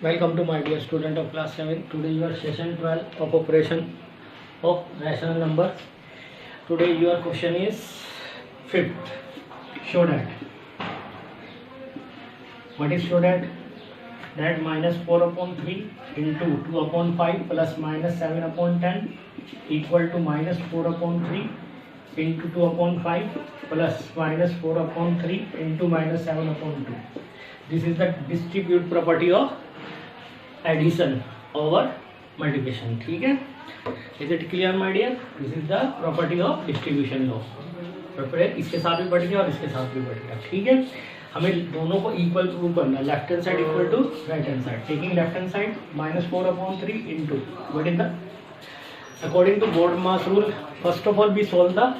Welcome to my dear student of class 7. Today your session 12 of operation of rational number. Today your question is fifth. Show that. What is show that? That minus 4 upon 3 into 2 upon 5 plus minus 7 upon 10 equal to minus 4 upon 3 into 2 upon 5 plus minus 4 upon 3 into minus 7 upon 2. This is the distribute property of addition over multiplication. ठीक है, is it clear my dear? This is the property of distribution law. इसके साथ भी बढ़ गया और इसके साथ भी बढ़ गया. ठीक है, हमें दोनों को इक्वल प्रूव करना. Left hand side equal to right hand side. Taking left hand side minus 4 upon 3 into what is the according to BODMAS rule. First of all we solve the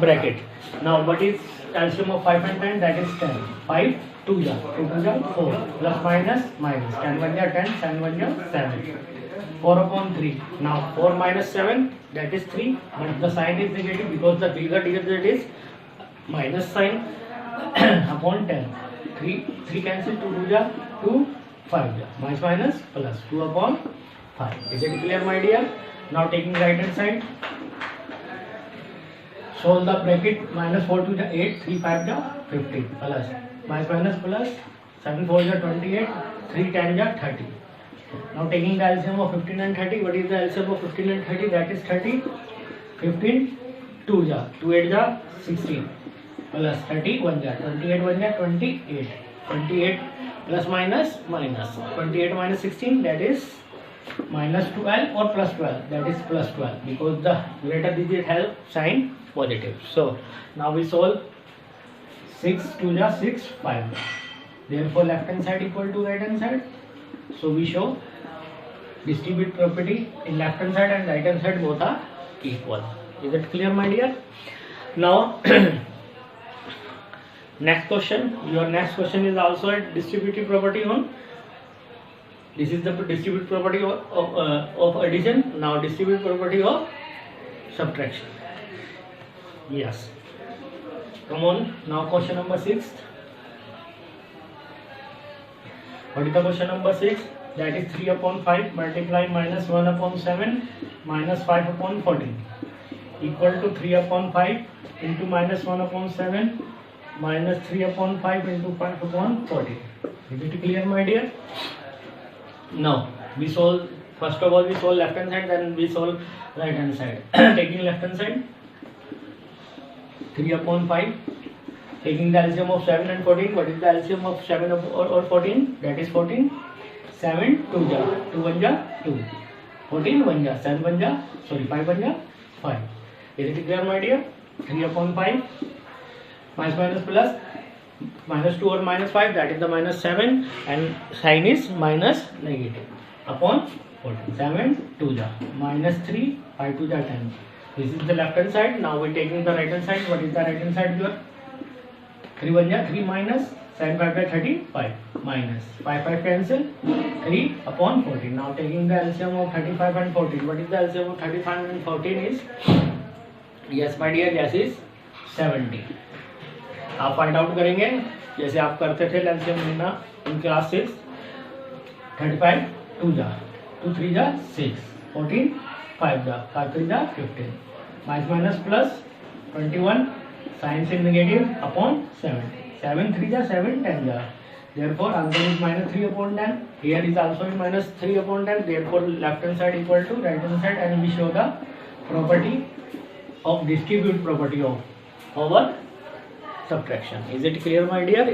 bracket. Now what is LCM of 5 and 10? That is 10. 5 2 ja 4 plus minus 10 1 ja 10 7 1 ja 7 4 upon 3. Now 4 minus 7 that is 3, but the sign is negative because the bigger digit is minus sign upon 10. 3 cancel 2 ja 2 5 ja minus plus 2 upon 5. Is it clear my dear? Now taking right hand side, solve the bracket. Minus 4 2 ja 8 3 5 ja 15 plus minus plus 7 4 ja 28 3 10 ja 30. Now taking the LCM of 15 and 30. What is the LCM of 15 and 30? That is 30. 15 2 ja 2 8 ja 16 plus 30 1 ja 28 1 ja 28 28 plus minus 28 minus 16 that is minus 12 or plus 12, that is plus 12 because the greater digit have sign positive. So now we solve 6 2 ja 6 5. Therefore left hand side equal to right hand side. So we show distribute property in left hand side and right hand side both are equal. Is it clear my dear? Now next question. Your next question is also a distributive property on. This is the distribute property of addition. Now distribute property of subtraction. Yes. Come on. Now question number 6. What is the question number 6? That is 3 upon 5 multiply minus 1 upon 7 minus 5 upon 14 equal to 3 upon 5 into minus 1 upon 7 minus 3 upon 5 into 5 upon 14. Is it clear my dear? Now we solve. First of all we solve left hand side, then we solve right hand side. Taking left hand side 3 upon 5, taking the LCM of 7 and 14. What is the LCM of 7 or 14? That is 14. 7 2 ja 2 1 ja 2 14 1 ja 7 1 ja 5 1 ja 5. Is it clear my dear? 3 upon 5 minus plus minus 2 or minus 5, that is the minus 7 and sign is minus negative upon 14. 7 2 ja minus 3 5 2 ja 10. This is the left hand side. Now we taking the right hand side. What is the right hand side here? 3 1 ja 3 minus 7 5 ja 35 minus 5 5 cancel 3 upon 14. Now taking the LCM of 35 and 14. What is the LCM of 35 and 14 is? Yes my dear, yes is 70. आप find out करेंगे जैसे आप करते थे LCM लेना in class 6. 35 2 जा 2 3 जा 6 14 5 जा 5 3 जा 15 minus plus 21 sign is negative upon 7 7 3 ja 7 10 ja. Therefore answer is minus 3 upon 10. Here is also minus 3 upon 10. Therefore left hand side equal to right hand side and we show the property of distribute property of over subtraction. Is it clear my dear?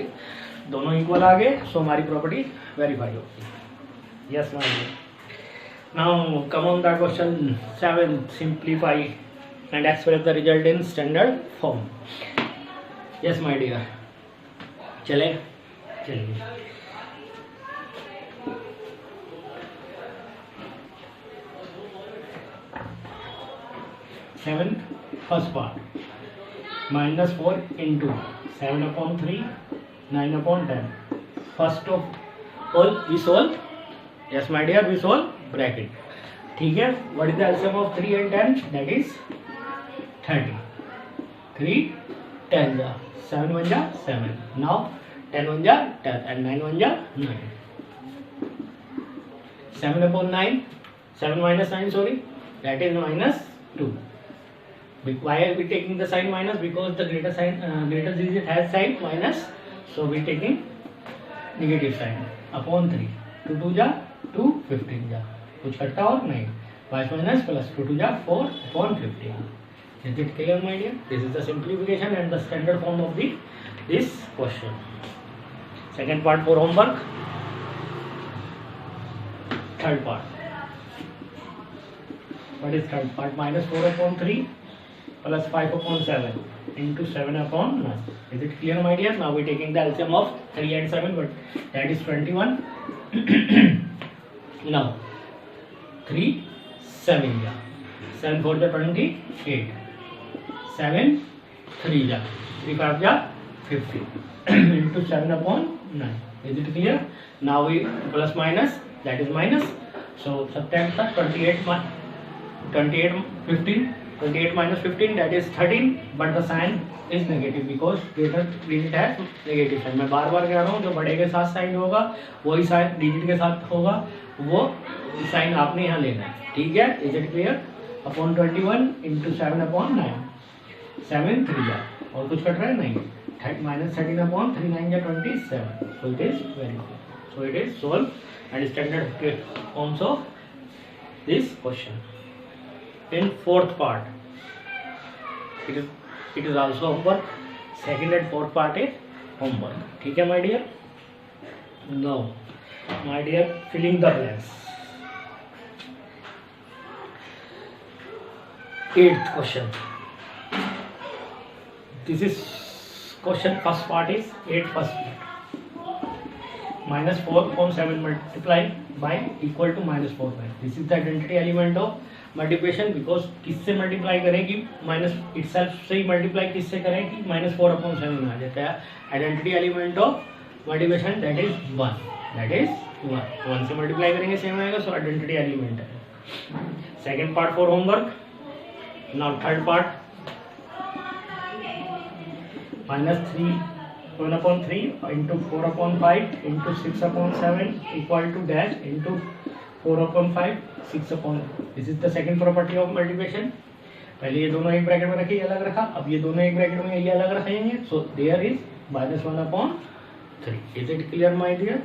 दोनों equal आ गए, so हमारी property verify होगी. Yes my dear. Now come on the question 7. Simplify and express the result in standard form. Yes my dear, चलिए 7 first part minus 4 into 7 upon 3 9 upon 10. First of all we solve. Yes my dear, we solve bracket. ठीक है. What is the LCM of 3 and 10? That is 30. 3 10 ja 7 1 ja 7. Now 10 1 ja 10 and 9 1 ja 9. 7/9, 7 minus 9, sorry, that is minus 2. Why are we taking the sign minus? Because the greater digit has sign minus, so we taking negative sign upon 3. 2 2 जा 2, 15 जा, कुछ कटता और नहीं, 5 minus plus 2 2 जा 4 upon 15. Is it clear, my dear? This is the simplification and the standard form of this question. Second part for homework. Third part. What is third part? Minus 4/3 plus 5/7 into 7/9. Is it clear, my dear? Now we are taking the LCM of 3 and 7, but that is 21. Now 3 7 ja, 7 4 ja 28, 7 3 ja 3 5 ja 50 into 7/9. Is it clear? Now we plus minus, that is minus, so subtract the 28 minus 15, that is 13, but the sign is negative because greater digit has negative sign. मैं बार बार कह रहा हूँ, जो बड़े के साथ sign होगा वही साइन डिजिट के साथ होगा, वो साइन आपने यहाँ लेना है, ठीक है? Is it clear? Upon 21 into 7/9, 7 3 जा, और कुछ कट रहा है नहीं, minus 13/3 9 जा 27. So it is very good. So it is solved and standard forms of this question. In fourth part, it is also homework. Second and fourth part is homework. ठीक है my dear? Now my dear, filling the blanks. Eighth question. This is question, first part is 8 first part. Minus 4/7 multiplied by equal to minus 4/5. This is the identity element of multiplication, because किससे multiply करें कि minus itself से ही multiply किससे करें कि minus 4/7 आ जाता है. Identity element of multiplication that is 1 से मल्टीप्लाई करेंगे सेम आएगा, सो आइडेंटिटी एलिमेंट है. Second part for homework. Now third part, -3 into 4/5 into 6/7 equal to dash into 4/5 6/. This is the second property of multiplication. पहले ये दोनों एक ब्रैकेट में रखे, ये अलग रखा, अब ये दोनों एक ब्रैकेट में, ये अलग रखेंगे. So there is -1/3. Is it clear my dear?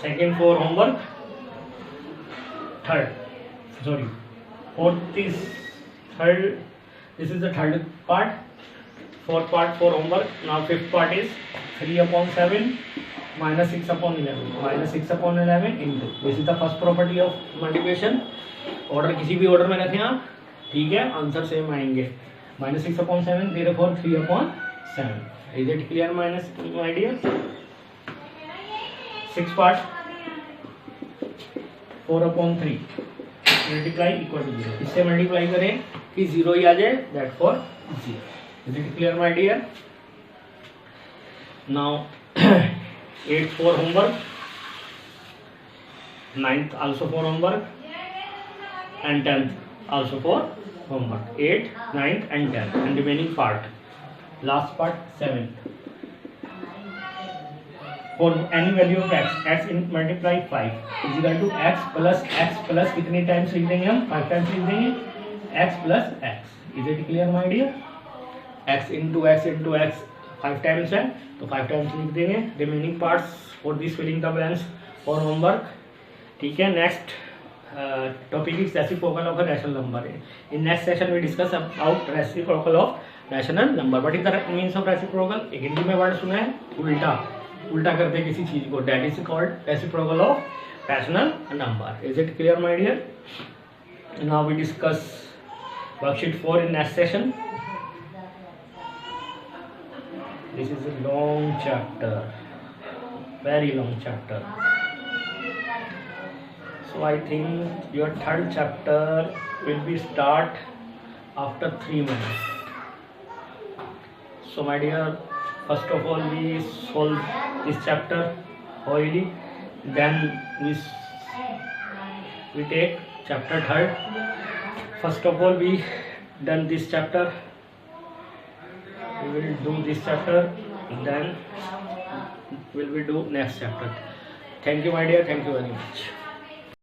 Second for homework. This is the third part. Fourth part for homework. Now fifth part is 3/7 minus 6/11. Minus 6/11 into. This is the first property of multiplication. Order किसी भी order में रखें आप, ठीक है, answer same आएंगे. -6/7 therefore 3/7. Is it clear my dear? Sixth part 4/3 multiply equal to 0. इससे multiply करें कि 0 ही आ जाए, that for 0. Is it clear my dear? Now 8th for homework, 9th also for homework, and 10th also for homework. 8th, 9th and 10th, and remaining part, last part 7th. For any value of x in multiply 5 is equal to x plus कितने times लिख देंगे हम? 5 times लिख देंगे, x plus x. Is it clear my dear? x into x 5 times है, तो 5 times लिख देंगे. Remaining parts for this filling the blanks for homework. ठीक है. Next topic is reciprocal of a rational number. In next session we discuss about reciprocal of rational number. What is the means of reciprocal? एक हिंदी में word सुना है, उल्टा करते किसी चीज को, that is called reciprocal of rational number. Is it clear my dear? Now we discuss worksheet 4 in next session. This is a long chapter, very long chapter. So I think your third chapter will be start after 3 months. So my dear, first of all we solve this chapter thoroughly, then we take chapter 3rd. First of all we done this chapter, we will do this chapter, then will we do next chapter. Thank you my dear, thank you very much.